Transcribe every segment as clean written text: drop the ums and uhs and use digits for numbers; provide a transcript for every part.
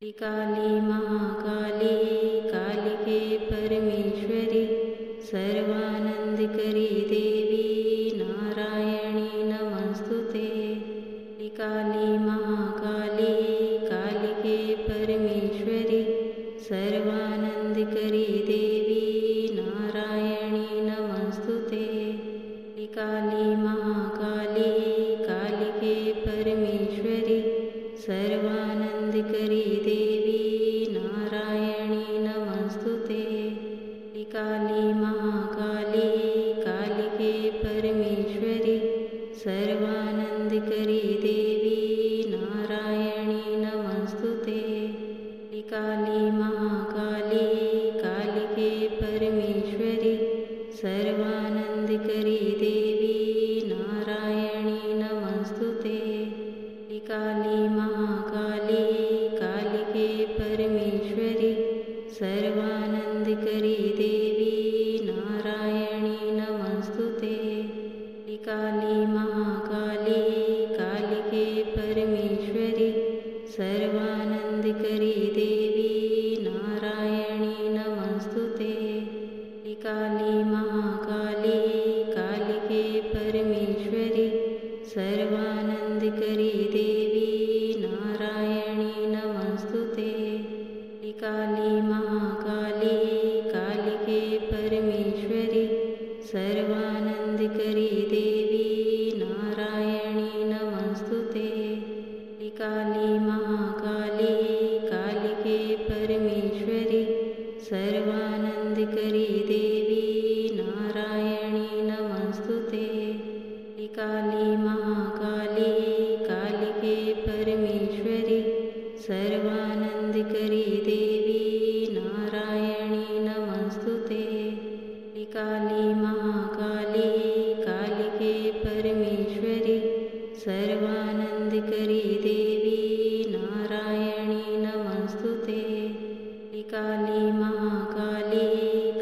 काली महाकाली कालिके परमेश्वरी सर्वानंदकरी देवी नारायणी नमस्तुते। काली महाकाली कालिके परमेश्वरी सर्वानंदकरी देवी नारायणी नमस्तुते। काली महाकाली कालिके परमेश्वरी सर्वानंदकरी देवी नारायणी नमस्तुते। काली महाकाली कालिके परमेश्वरी सर्वानंदकरी देवी नारायणी नमस्तुते। काली महाकाली कालिके परमेश्वरी सर्वानंदकरी देवी नारायणी नमस्तुते। काली महाकाली कालिके परमेश्वरी सर्वानंदकरी देवी नारायणी नमस्तुते। काली महाकाली कालिके परमेश्वरी सर्वानंदकरी देवी नारायणी नमस्तुते। काली महाकाली कालिके परमेश्वरी सर्वानंदकरी देवी नारायणी नमस्तुते। काली महाकाली कालिके परमेश्वरी सर्वानंदकरी देवी नारायणी नमस्तुते। काली महाकाली कालिके परमेश्वरी सर्वानंदकरी देवी नारायणी नमस्तुते। काली महाकाली कालिके परमेश्वरी सर्वानंदकरी देवी नारायणी नमस्तुते। काली महाकाली कालिके परमेश्वरी सर्वानंदकरी देवी नारायणी नमस्तुते। काली महाकाली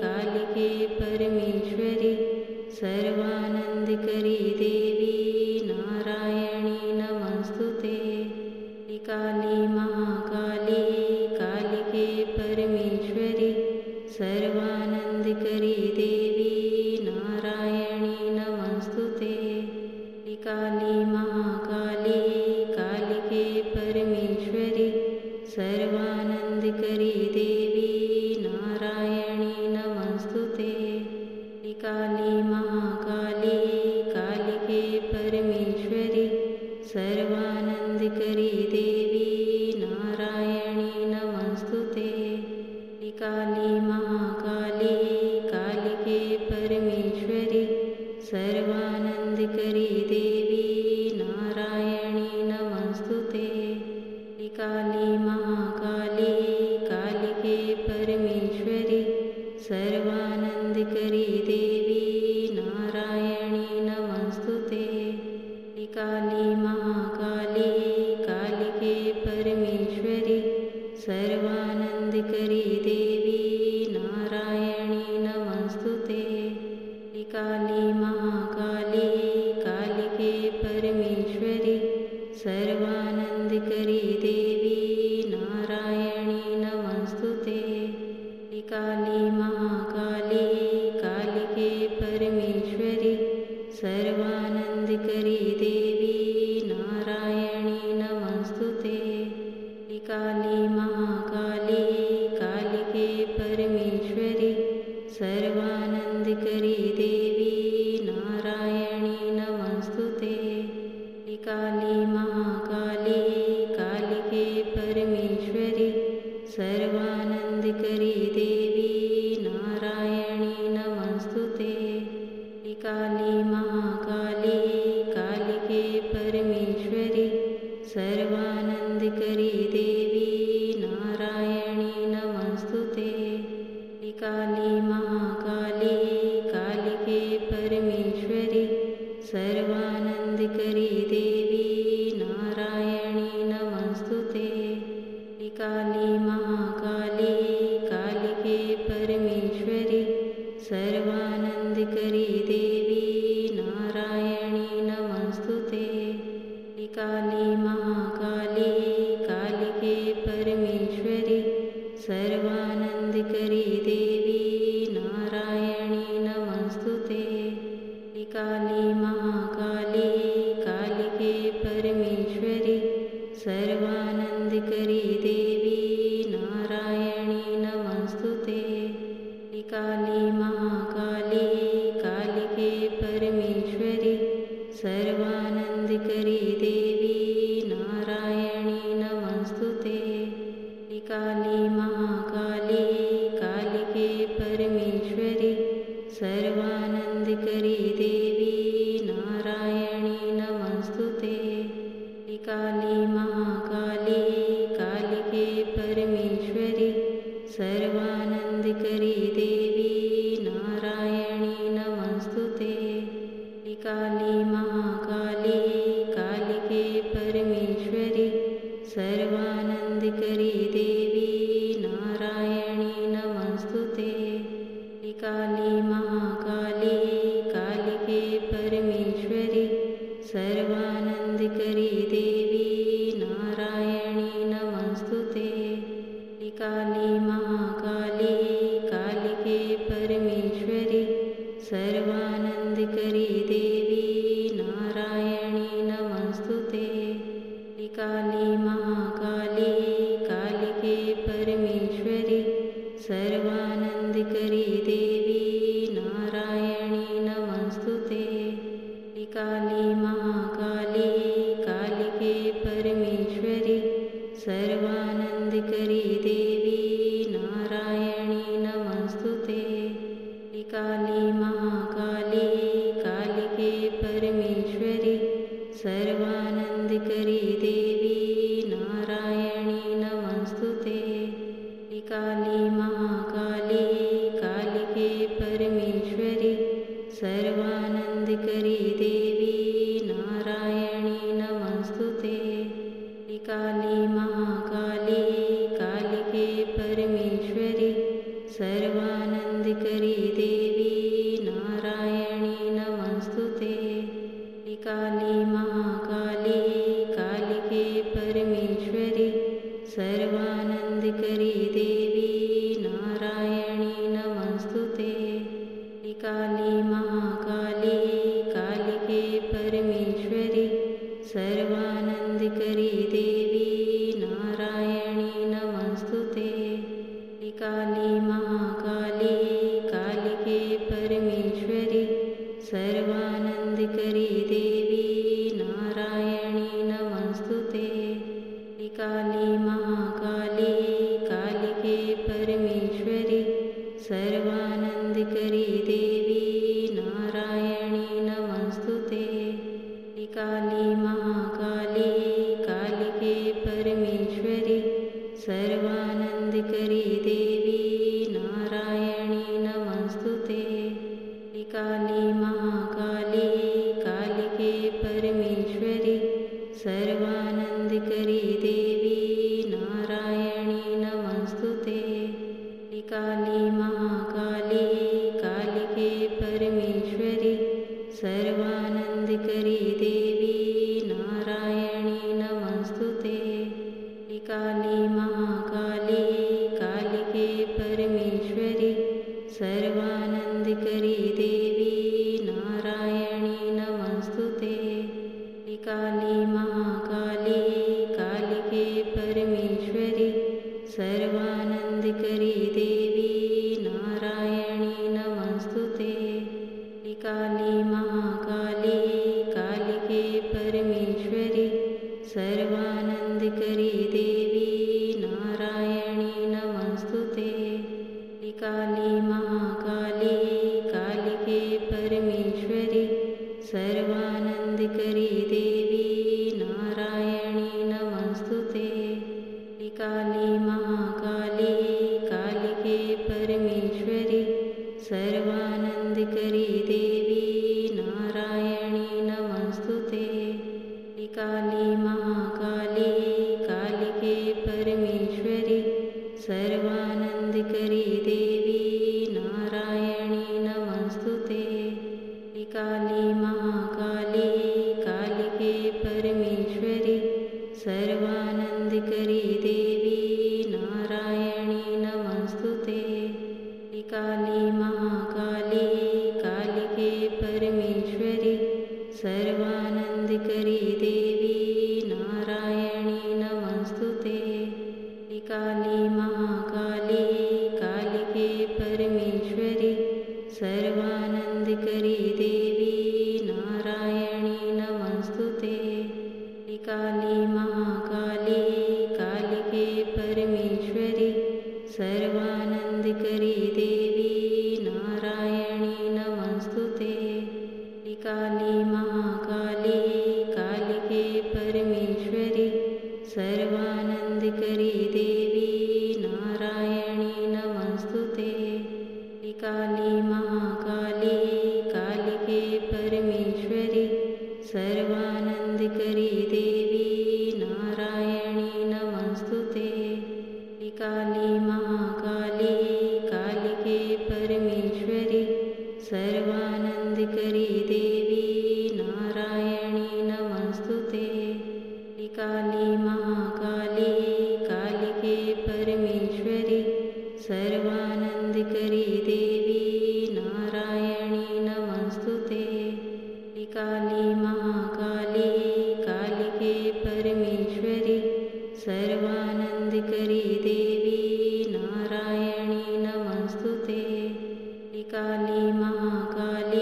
कालिके परमेश्वरी सर्वानंदकरी देवी नारायणी नमस्तुते। काली महाकाली कालिके परमेश्वरी सर्वानंदकरी देवी नारायणी नमस्तुते। काली महाकाली कालिके परमेश्वरी सर्वानंदकरी देवी नारायणी नमस्तुते। काली महाकाली कालिके परमेश्वरी सर्वानंदकरी देवी नारायणी नमस्तुते। काली महाकाली कालिके परमेश्वरी सर्वानंदकरी देवी नारायणी नमस्तुते। काली महाकाली कालिके परमेश्वरी सर्वानंदकरी देवी नारायणी नमस्तुते। काली महाकाली कालिके परमेश्वरी सर्वानंदकरी देवी नारायणी नमस्तुते। काली महाकाली कालिके परमेश्वरी सर्वानंदकरी देवी नारायणी नमस्तुते। काली महाकाली कालिके परमेश्वरी सर्वानंदकरी देवी नारायणी नमस्तुते। काली महाकाली कालिके परमेश्वरी सर्वानंदकरी देवी नारायणी नमस्तुते। काली महाकाली कालिके परमेश्वरी सर्वानंदकरी देवी नारायणी नमस्तुते। काली महाकाली कालिके परमेश्वरी सर्वानंदकरी देवी नारायणी नमस्तुते। काली महाकाली कालिके परमेश्वरी सर्वानंदकरी देवी नारायणी नमस्तुते। काली महाकाली कालिके परमेश्वरी सर्वानंदकरी देवी नारायणी नमस्तुते। काली महाकाली कालिके परमेश्वरी सर्वानंदकरी देवी नारायणी नमस्तुते। काली महाकाली कालिके परमेश्वरी सर्वानंदकरी देवी नारायणी नमस्तुते। काली महाकाली कालिके परमेश्वरी सर्वानंदकरी देवी नारायणी नमस्तुते। काली महाकाली कालिके परमेश्वरी सर्वानंदकरी देवी नारायणी नमस्तुते। काली महाकाली कालिके परमेश्वरी सर्वानंदकरी देवी नारायणी नमस्तुते। काली महाकाली कालिके परमेश्वरी सर्वानंदकरी देवी नारायणी नमस्तुते। काली महाकाली कालिके परमेश्वरी सर्वानंदकरी देवी नारायणी नमस्तुते। काली महाकाली कालिके परमेश्वरी सर्वानंदकरी देवी नारायणी नमस्तुते। काली महाकाली कालिके परमेश्वरी सर्वानंदकरी देवी नारायणी नमस्तुते। काली महाकाली कालिके परमेश्वरी सर्वानंदकरी देवी नारायणी नमस्तुते। काली महाकाली कालिके परमेश्वरी सर्वानंदकरी देवी नारायणी नमस्तुते। काली महाकाली कालिके परमेश्वरी सर्वानंदकरी देवी नारायणी नमस्तुते। काली महाकाली कालिके परमेश्वरी सर्वानंदकरी देवी नारायणी नमस्तुते। काली महाकाली कालिके परमेश्वरी सर्वानंदकरी देवी नारायणी नमस्तुते। काली महाकाली कालिके परमेश्वरी सर्वानंदकरी देवी नारायणी नमस्तुते। काली महाकाली कालिके परमेश्वरी सर्वानंदकरी देवी नारायणी नमस्तुते। काली महाकाली कालिके परमेश्वरी सर्वानंदकरी देवी नारायणी नमस्तुते। काली महाकाली कालिके परमेश्वरी सर्वानंदकरी देवी नारायणी नमस्तुते। काली महाकाली कालिके परमेश्वरी सर्वानंदकरी देवी नारायणी नमस्तुते। काली महाकाली कालिके परमेश्वरी सर्वानंदकरी देवी नारायणी नमस्तुते। काली महाकाली कालिके परमेश्वरी सर्वानंदकरी देवी नारायणी नमस्तुते। काली महाकाली कालिके परमेश्वरी सर्वानंदकरी देवी नारायणी नमस्तुते। काली महाकाली कालिके परमेश्वरी सर्वानंदकरी देवी नारायणी नमस्तुते। काली महाकाली कालिके परमेश्वरी सर्वानंदकरी देवी नारायणी नमस्तुते। काली महाकाली कालिके परमेश्वरी सर्वानंदकरी देवी नारायणी नमस्तुते। काली महाकाली कालिके परमेश्वरी सर्वानंदकरी देवी नारायणी नमस्तुते। काली महाकाली कालिके परमेश्वरी सर्वानंदकरी देवी नारायणी काली महाकाली कालिके परमेश्वरी सर्वानंदकरी देवी नारायणी नमस्तुते। काली महाकाली कालिके परमेश्वरी सर्वानंदकरी देवी नारायणी नमस्तुते। काली महाकाली कालिके परमेश्वरी सर्वानंदकरी देवी नारायणी नमस्तुते। काली महाकाली कालिके परमेश्वरी सर्वानंदकरी देवी नारायणी नमस्तुते। काली महाकाली कालिके परमेश्वरी सर्वानंदकरी देवी नारायणी नमस्तुते। काली महाकाली कालिके परमेश्वरी सर्वानंदकरी देवी नारायणी नमस्तुते। काली महाकाली कालिके परमेश्वरी सर्वानंदकरी देवी नारायणी नमस्तुते। काली महाकाली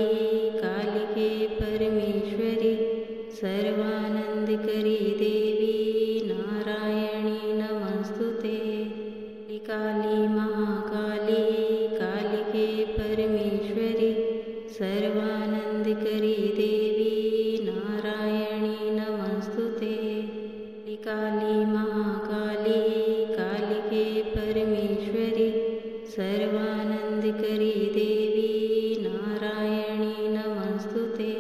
कालिके परमेश्वरी सर्वानंदकरी देवी नारायणी नमस्तुते। काली महाकाली कालिके परमेश्वरी सर्वानंदकरी देवी नारायणी नमस्तुते। काली महाकाली कालिके परमेश्वरी सर्वानंदकरी देवी नारायणी नमस्तुते।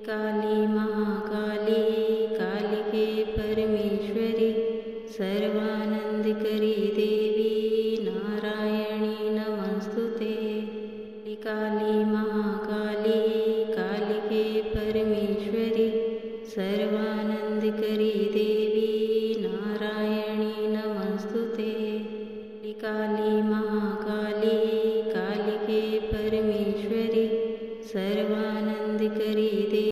काली महाकाली कालिके परमेश्वरी सर्वानंदकरी देवी नारायणी नमस्तुते। काली